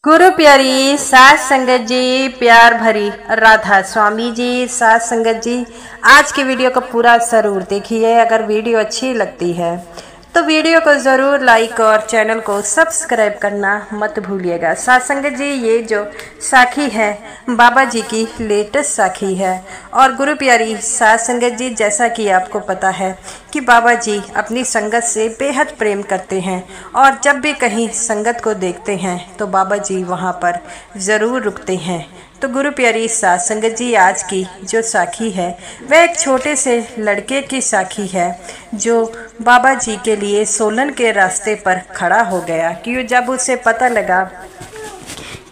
गुरु प्यारी सात संगत जी, प्यार भरी राधा स्वामी जी, सात संगत जी, आज की वीडियो को पूरा ज़रूर देखिए। अगर वीडियो अच्छी लगती है तो वीडियो को ज़रूर लाइक और चैनल को सब्सक्राइब करना मत भूलिएगा। सात संगत जी, ये जो साखी है बाबा जी की लेटेस्ट साखी है। और गुरु प्यारी सात संगत जी, जैसा कि आपको पता है कि बाबा जी अपनी संगत से बेहद प्रेम करते हैं और जब भी कहीं संगत को देखते हैं तो बाबा जी वहाँ पर ज़रूर रुकते हैं। तो गुरु प्यारी सात संगत जी, आज की जो साखी है वह एक छोटे से लड़के की साखी है जो बाबा जी के लिए सोलन के रास्ते पर खड़ा हो गया। कि जब उसे पता लगा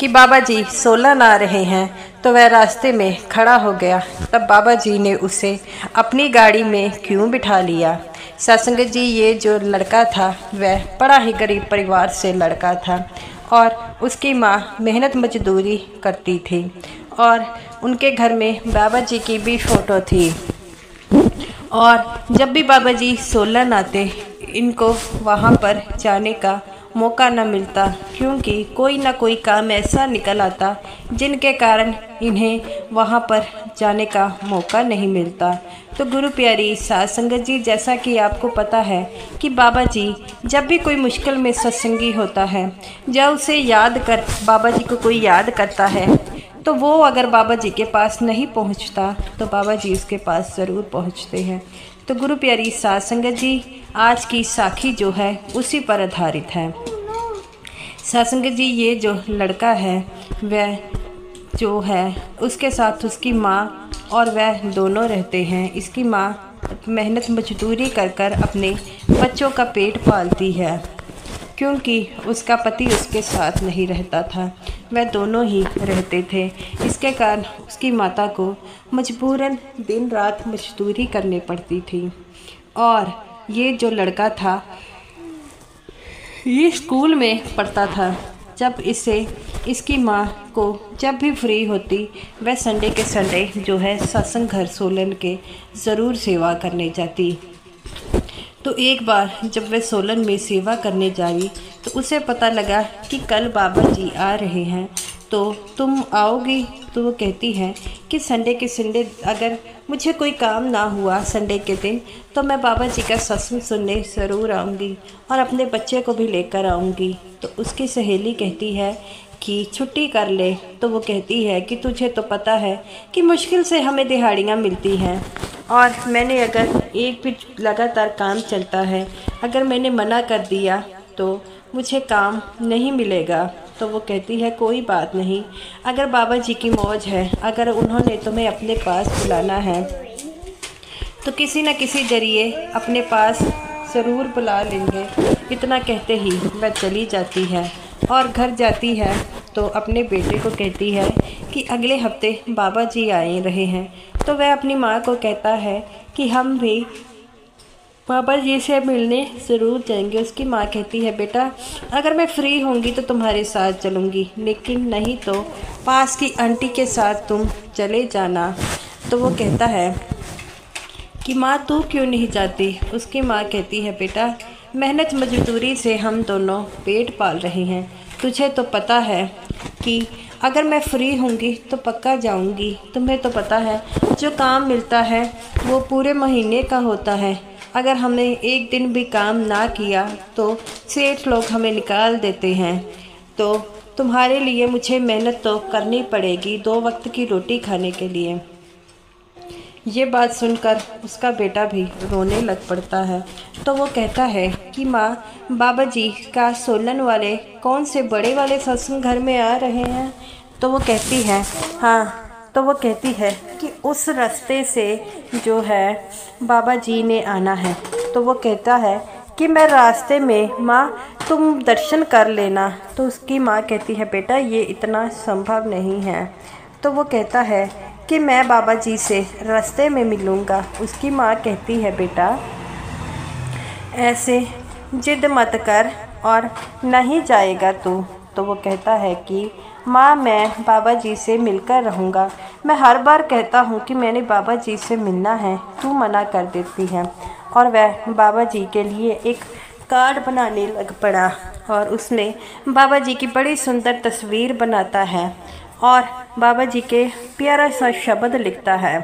कि बाबा जी सोलन आ रहे हैं तो वह रास्ते में खड़ा हो गया। तब बाबा जी ने उसे अपनी गाड़ी में क्यों बिठा लिया। सत्संगत जी, ये जो लड़का था वह बड़ा ही गरीब परिवार से लड़का था और उसकी माँ मेहनत मजदूरी करती थी और उनके घर में बाबा जी की भी फ़ोटो थी। और जब भी बाबा जी सोलन आते इनको वहाँ पर जाने का मौका न मिलता, क्योंकि कोई ना कोई काम ऐसा निकल आता जिनके कारण इन्हें वहाँ पर जाने का मौका नहीं मिलता। तो गुरु प्यारी सात संगत जी, जैसा कि आपको पता है कि बाबा जी जब भी कोई मुश्किल में सत्संगी होता है, जब उसे याद कर बाबा जी को कोई याद करता है तो वो अगर बाबा जी के पास नहीं पहुंचता तो बाबा जी उसके पास ज़रूर पहुंचते हैं। तो गुरु प्यारी सात संगत जी, आज की साखी जो है उसी पर आधारित है। सात संगत जी, ये जो लड़का है वह जो है उसके साथ उसकी माँ और वह दोनों रहते हैं। इसकी माँ मेहनत मजदूरी कर कर अपने बच्चों का पेट पालती है, क्योंकि उसका पति उसके साथ नहीं रहता था, वह दोनों ही रहते थे। इसके कारण उसकी माता को मजबूरन दिन रात मजदूरी करनी पड़ती थी। और ये जो लड़का था ये स्कूल में पढ़ता था। जब इसकी माँ को जब भी फ्री होती वह संडे के संडे जो है सत्संग घर सोलन के ज़रूर सेवा करने जाती। तो एक बार जब वह सोलन में सेवा करने जाई तो उसे पता लगा कि कल बाबा जी आ रहे हैं, तो तुम आओगी? तो वो कहती है कि संडे के संडे अगर मुझे कोई काम ना हुआ संडे के दिन तो मैं बाबा जी का सत्संग सुनने ज़रूर आऊँगी और अपने बच्चे को भी लेकर आऊँगी। तो उसकी सहेली कहती है कि छुट्टी कर ले। तो वो कहती है कि तुझे तो पता है कि मुश्किल से हमें दिहाड़ियाँ मिलती हैं और मैंने अगर एक भी लगातार काम चलता है, अगर मैंने मना कर दिया तो मुझे काम नहीं मिलेगा। तो वो कहती है कोई बात नहीं, अगर बाबा जी की मौज है, अगर उन्होंने तुम्हें अपने पास बुलाना है तो किसी न किसी जरिए अपने पास ज़रूर बुला लेंगे। इतना कहते ही वह चली जाती है और घर जाती है तो अपने बेटे को कहती है कि अगले हफ्ते बाबा जी आए रहे हैं। तो वह अपनी माँ को कहता है कि हम भी बाबा जी से मिलने ज़रूर जाएंगे। उसकी माँ कहती है बेटा अगर मैं फ्री होंगी तो तुम्हारे साथ चलूँगी, लेकिन नहीं तो पास की आंटी के साथ तुम चले जाना। तो वो कहता है कि माँ तू क्यों नहीं जाती? उसकी माँ कहती है बेटा मेहनत मजदूरी से हम दोनों पेट पाल रहे हैं, तुझे तो पता है कि अगर मैं फ्री होंगी तो पक्का जाऊंगी। तुम्हें तो पता है जो काम मिलता है वो पूरे महीने का होता है, अगर हमने एक दिन भी काम ना किया तो सेठ लोग हमें निकाल देते हैं। तो तुम्हारे लिए मुझे मेहनत तो करनी पड़ेगी 2 वक्त की रोटी खाने के लिए। ये बात सुनकर उसका बेटा भी रोने लग पड़ता है। तो वो कहता है कि माँ बाबा जी का सोलन वाले कौन से बड़े वाले सत्संग घर में आ रहे हैं? तो वो कहती है हाँ। तो वो कहती है कि उस रास्ते से जो है बाबा जी ने आना है। तो वो कहता है कि मैं रास्ते में माँ तुम दर्शन कर लेना। तो उसकी माँ कहती है बेटा ये इतना संभव नहीं है। तो वो कहता है कि मैं बाबा जी से रास्ते में मिलूँगा। उसकी माँ कहती है बेटा ऐसे जिद मत कर और नहीं जाएगा तू। तो वो कहता है कि माँ मैं बाबा जी से मिलकर रहूँगा, मैं हर बार कहता हूँ कि मैंने बाबा जी से मिलना है, तू मना कर देती है। और वह बाबा जी के लिए एक कार्ड बनाने लग पड़ा और उसमें बाबा जी की बड़ी सुंदर तस्वीर बनाता है और बाबा जी के प्यारा सा शब्द लिखता है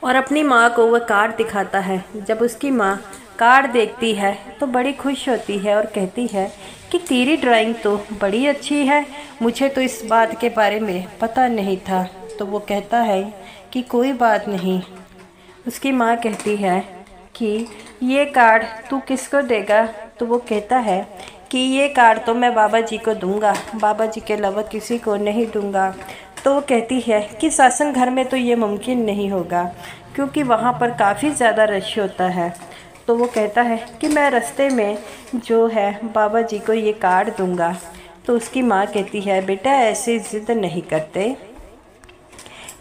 और अपनी माँ को वह कार्ड दिखाता है। जब उसकी माँ कार्ड देखती है तो बड़ी खुश होती है और कहती है कि तेरी ड्राइंग तो बड़ी अच्छी है, मुझे तो इस बात के बारे में पता नहीं था। तो वो कहता है कि कोई बात नहीं। उसकी माँ कहती है कि ये कार्ड तू किसको देगा? तो वो कहता है कि ये कार्ड तो मैं बाबा जी को दूंगा, बाबा जी के अलावा किसी को नहीं दूंगा। तो वो कहती है कि सत्संग घर में तो ये मुमकिन नहीं होगा क्योंकि वहाँ पर काफ़ी ज़्यादा रश होता है। तो वो कहता है कि मैं रास्ते में जो है बाबा जी को ये कार्ड दूंगा। तो उसकी माँ कहती है बेटा ऐसे ज़िद नहीं करते,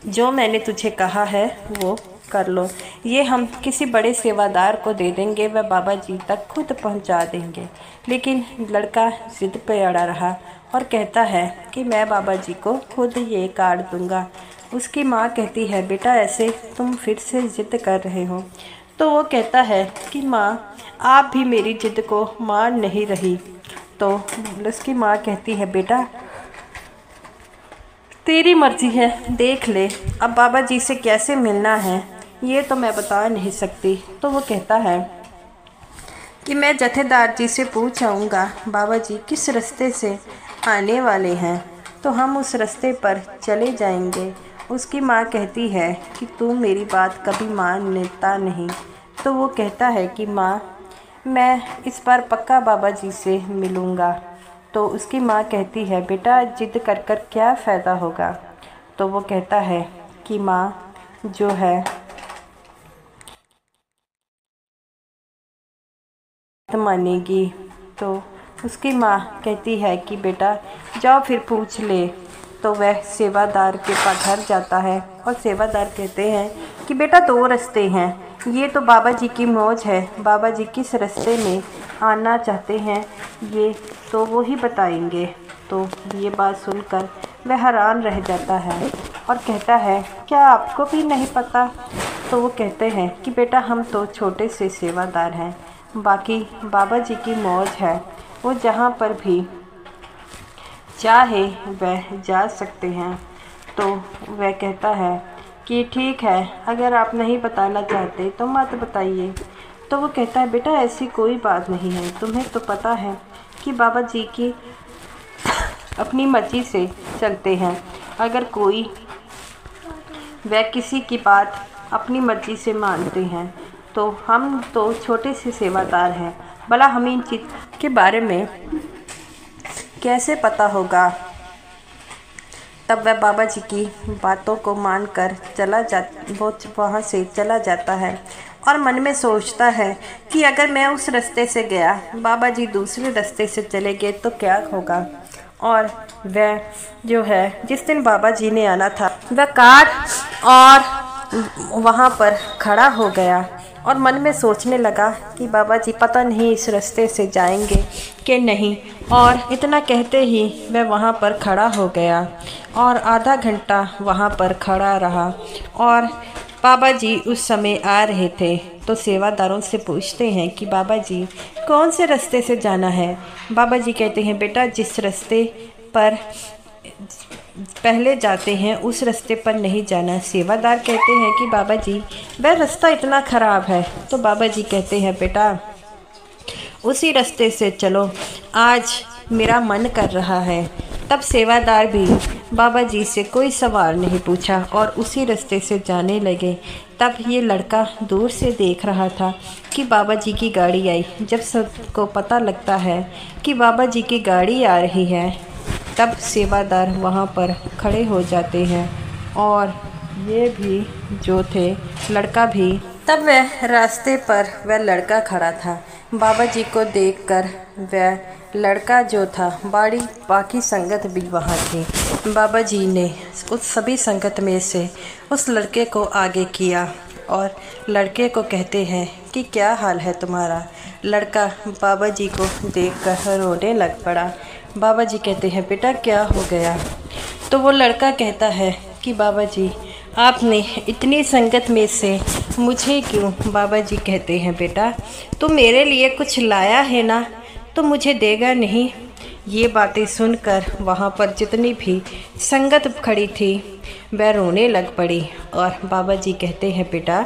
जो मैंने तुझे कहा है वो कर लो, ये हम किसी बड़े सेवादार को दे देंगे, वह बाबा जी तक खुद पहुंचा देंगे। लेकिन लड़का ज़िद पे अड़ा रहा और कहता है कि मैं बाबा जी को खुद ये कार्ड दूंगा। उसकी माँ कहती है बेटा ऐसे तुम फिर से ज़िद कर रहे हो। तो वो कहता है कि माँ आप भी मेरी ज़िद को मान नहीं रही। तो उसकी माँ कहती है बेटा तेरी मर्जी है, देख ले, अब बाबा जी से कैसे मिलना है ये तो मैं बता नहीं सकती। तो वो कहता है कि मैं जथेदार जी से पूछ आऊँगा बाबा जी किस रास्ते से आने वाले हैं, तो हम उस रास्ते पर चले जाएंगे। उसकी माँ कहती है कि तू मेरी बात कभी मानता नहीं। तो वो कहता है कि माँ मैं इस बार पक्का बाबा जी से मिलूँगा। तो उसकी माँ कहती है बेटा जिद कर कर क्या फ़ायदा होगा। तो वो कहता है कि माँ जो है मानेगी। तो उसकी माँ कहती है कि बेटा जाओ फिर पूछ ले। तो वह सेवादार के पास घर जाता है और सेवादार कहते हैं कि बेटा दो रास्ते हैं, ये तो बाबा जी की मौज है, बाबा जी किस रास्ते में आना चाहते हैं ये तो वो ही बताएंगे। तो ये बात सुनकर वह हैरान रह जाता है और कहता है क्या आपको भी नहीं पता? तो वो कहते हैं कि बेटा हम तो छोटे से सेवादार हैं, बाकी बाबा जी की मौज है, वो जहाँ पर भी चाहे वह जा सकते हैं। तो वह कहता है कि ठीक है, अगर आप नहीं बताना चाहते तो मत बताइए। तो वो कहता है बेटा ऐसी कोई बात नहीं है, तुम्हें तो पता है कि बाबा जी की अपनी मर्ज़ी से चलते हैं, अगर कोई वह किसी की बात अपनी मर्ज़ी से मानते हैं तो हम तो छोटे से सेवादार हैं, भला हमें इन चीज़ के बारे में कैसे पता होगा। तब वह बाबा जी की बातों को मानकर वो वहाँ से चला जाता है और मन में सोचता है कि अगर मैं उस रास्ते से गया, बाबा जी दूसरे रास्ते से चले गए तो क्या होगा। और वह जो है जिस दिन बाबा जी ने आना था वह कार और वहाँ पर खड़ा हो गया और मन में सोचने लगा कि बाबा जी पता नहीं इस रास्ते से जाएंगे कि नहीं। और इतना कहते ही वह वहाँ पर खड़ा हो गया और आधा घंटा वहाँ पर खड़ा रहा और बाबा जी उस समय आ रहे थे। तो सेवादारों से पूछते हैं कि बाबा जी कौन से रास्ते से जाना है। बाबा जी कहते हैं बेटा जिस रास्ते पर पहले जाते हैं उस रास्ते पर नहीं जाना। सेवादार कहते हैं कि बाबा जी वह रास्ता इतना ख़राब है। तो बाबा जी कहते हैं बेटा उसी रास्ते से चलो, आज मेरा मन कर रहा है। तब सेवादार भी बाबा जी से कोई सवाल नहीं पूछा और उसी रास्ते से जाने लगे। तब ये लड़का दूर से देख रहा था कि बाबा जी की गाड़ी आई। जब सबको पता लगता है कि बाबा जी की गाड़ी आ रही है तब सेवादार वहाँ पर खड़े हो जाते हैं और ये भी जो थे लड़का भी। तब वह रास्ते पर वह लड़का खड़ा था। बाबा जी को देखकर वह लड़का जो था बाकी संगत भी वहाँ थी। बाबा जी ने उस सभी संगत में से उस लड़के को आगे किया और लड़के को कहते हैं कि क्या हाल है तुम्हारा। लड़का बाबा जी को देखकर रोने लग पड़ा। बाबा जी कहते हैं बेटा क्या हो गया। तो वो लड़का कहता है कि बाबा जी आपने इतनी संगत में से मुझे क्यों। बाबा जी कहते हैं बेटा तो मेरे लिए कुछ लाया है ना। तो मुझे देगा नहीं। ये बातें सुनकर वहाँ पर जितनी भी संगत खड़ी थी वह रोने लग पड़ी। और बाबा जी कहते हैं, बेटा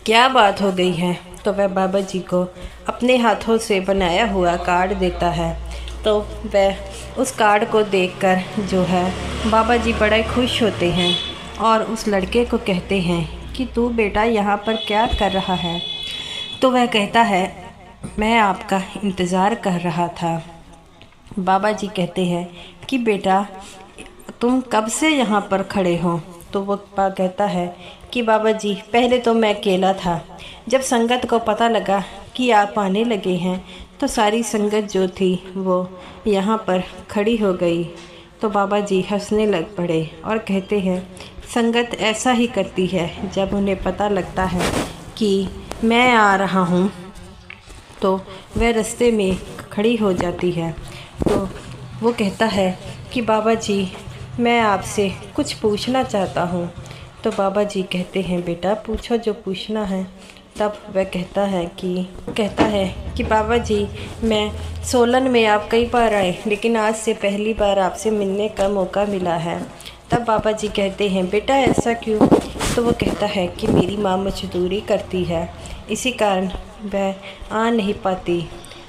क्या बात हो गई है? तो वह बाबा जी को अपने हाथों से बनाया हुआ कार्ड देता है। तो वह उस कार्ड को देखकर जो है बाबा जी बड़े खुश होते हैं और उस लड़के को कहते हैं कि तू बेटा यहाँ पर क्या कर रहा है? तो वह कहता है, मैं आपका इंतज़ार कर रहा था। बाबा जी कहते हैं कि बेटा तुम कब से यहाँ पर खड़े हो? तो वो कहता है कि बाबा जी पहले तो मैं अकेला था, जब संगत को पता लगा कि आप आने लगे हैं तो सारी संगत जो थी वो यहाँ पर खड़ी हो गई। तो बाबा जी हंसने लग पड़े और कहते हैं, संगत ऐसा ही करती है, जब उन्हें पता लगता है कि मैं आ रहा हूँ तो वह रास्ते में खड़ी हो जाती है। तो वो कहता है कि बाबा जी मैं आपसे कुछ पूछना चाहता हूँ। तो बाबा जी कहते हैं, बेटा पूछो जो पूछना है। तब वह कहता है कि बाबा जी मैं सोलन में आप कई बार आए, लेकिन आज से पहली बार आपसे मिलने का मौका मिला है। तब बाबा जी कहते हैं, बेटा ऐसा क्यों? तो वो कहता है कि मेरी माँ मजदूरी करती है, इसी कारण वह आ नहीं पाती,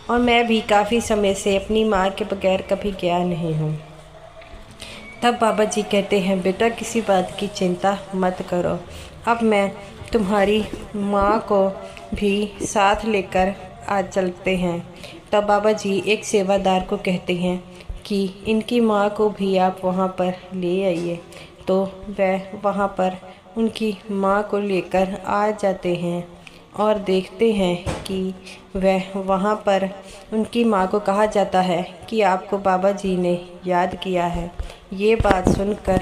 और मैं भी काफ़ी समय से अपनी माँ के बगैर कभी गया नहीं हूँ। तब बाबा जी कहते हैं, बेटा किसी बात की चिंता मत करो, अब मैं तुम्हारी माँ को भी साथ लेकर आज चलते हैं। तब बाबा जी एक सेवादार को कहते हैं कि इनकी माँ को भी आप वहाँ पर ले आइए। तो वह वहाँ पर उनकी माँ को लेकर आ जाते हैं और देखते हैं कि वह वहाँ पर उनकी माँ को कहा जाता है कि आपको बाबा जी ने याद किया है। ये बात सुनकर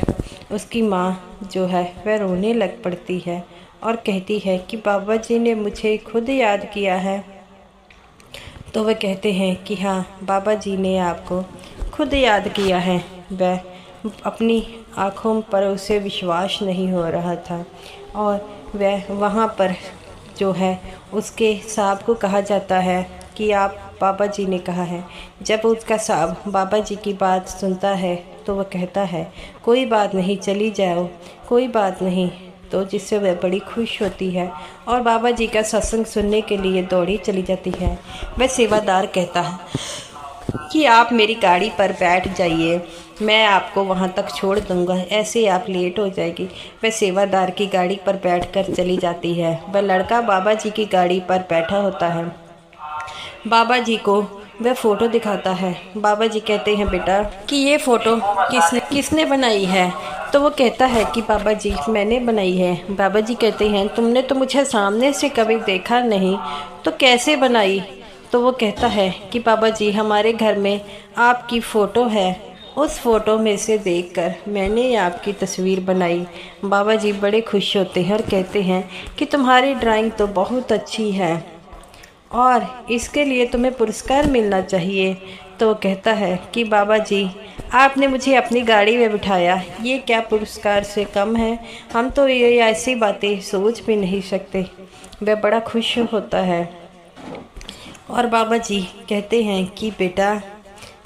उसकी माँ जो है वह रोने लग पड़ती है और कहती है कि बाबा जी ने मुझे खुद याद किया है। तो वह कहते हैं कि हाँ बाबा जी ने आपको खुद याद किया है। वह अपनी आँखों पर उसे विश्वास नहीं हो रहा था और वह वहाँ पर जो है उसके साहब को कहा जाता है कि आप बाबा जी ने कहा है। जब उसका साहब बाबा जी की बात सुनता है तो वह कहता है, कोई बात नहीं, चली जाओ, कोई बात नहीं। तो जिससे वह बड़ी खुश होती है और बाबा जी का सत्संग सुनने के लिए दौड़ी चली जाती है। वह सेवादार कहता है कि आप मेरी गाड़ी पर बैठ जाइए, मैं आपको वहाँ तक छोड़ दूँगा, ऐसे आप लेट हो जाएगी। वह सेवादार की गाड़ी पर बैठकर चली जाती है। वह लड़का बाबा जी की गाड़ी पर बैठा होता है। बाबा जी को वह फ़ोटो दिखाता है। बाबा जी कहते हैं, बेटा कि ये फ़ोटो किसने बनाई है? तो वो कहता है कि बाबा जी मैंने बनाई है। बाबा जी कहते हैं, तुमने तो मुझे सामने से कभी देखा नहीं, तो कैसे बनाई? तो वो कहता है कि बाबा जी हमारे घर में आपकी फ़ोटो है, उस फ़ोटो में से देखकर मैंने आपकी तस्वीर बनाई। बाबा जी बड़े खुश होते हैं और कहते हैं कि तुम्हारी ड्राइंग तो बहुत अच्छी है और इसके लिए तुम्हें पुरस्कार मिलना चाहिए। तो वो कहता है कि बाबा जी आपने मुझे अपनी गाड़ी में बिठाया, ये क्या पुरस्कार से कम है? हम तो ये ऐसी बातें सोच भी नहीं सकते। वह बड़ा खुश होता है और बाबा जी कहते हैं कि बेटा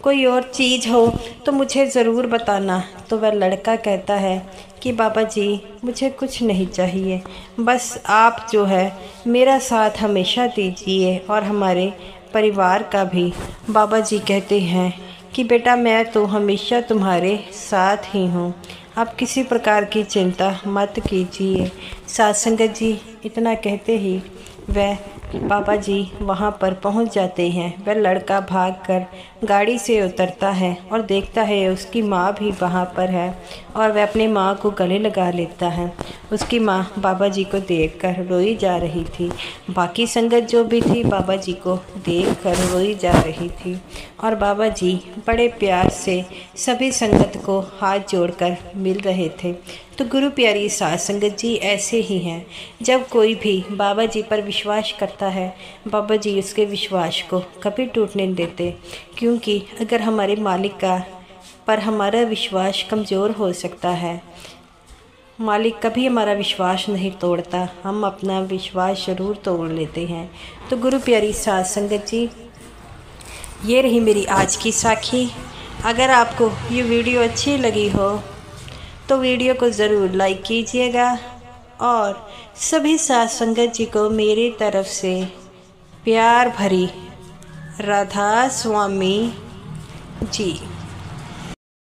कोई और चीज़ हो तो मुझे ज़रूर बताना। तो वह लड़का कहता है कि बाबा जी मुझे कुछ नहीं चाहिए, बस आप जो है मेरा साथ हमेशा दीजिए और हमारे परिवार का भी। बाबा जी कहते हैं कि बेटा मैं तो हमेशा तुम्हारे साथ ही हूँ, आप किसी प्रकार की चिंता मत कीजिए। साथ संगत जी इतना कहते ही वह बाबा जी वहाँ पर पहुँच जाते हैं। वह लड़का भागकर गाड़ी से उतरता है और देखता है उसकी माँ भी वहाँ पर है और वह अपनी माँ को गले लगा लेता है। उसकी माँ बाबा जी को देखकर रोई जा रही थी। बाकी संगत जो भी थी बाबा जी को देखकर रोई जा रही थी और बाबा जी बड़े प्यार से सभी संगत को हाथ जोड़कर मिल रहे थे। तो गुरु प्यारी साध संगत जी ऐसे ही हैं, जब कोई भी बाबा जी पर विश्वास करता है बाबा जी उसके विश्वास को कभी टूटने नहीं देते, क्योंकि अगर हमारे मालिक का पर हमारा विश्वास कमज़ोर हो सकता है, मालिक कभी हमारा विश्वास नहीं तोड़ता, हम अपना विश्वास ज़रूर तोड़ लेते हैं। तो गुरु प्यारी साध संगत जी ये रही मेरी आज की साखी। अगर आपको ये वीडियो अच्छी लगी हो तो वीडियो को ज़रूर लाइक कीजिएगा और सभी साथ संगत जी को मेरी तरफ से प्यार भरी राधा स्वामी जी।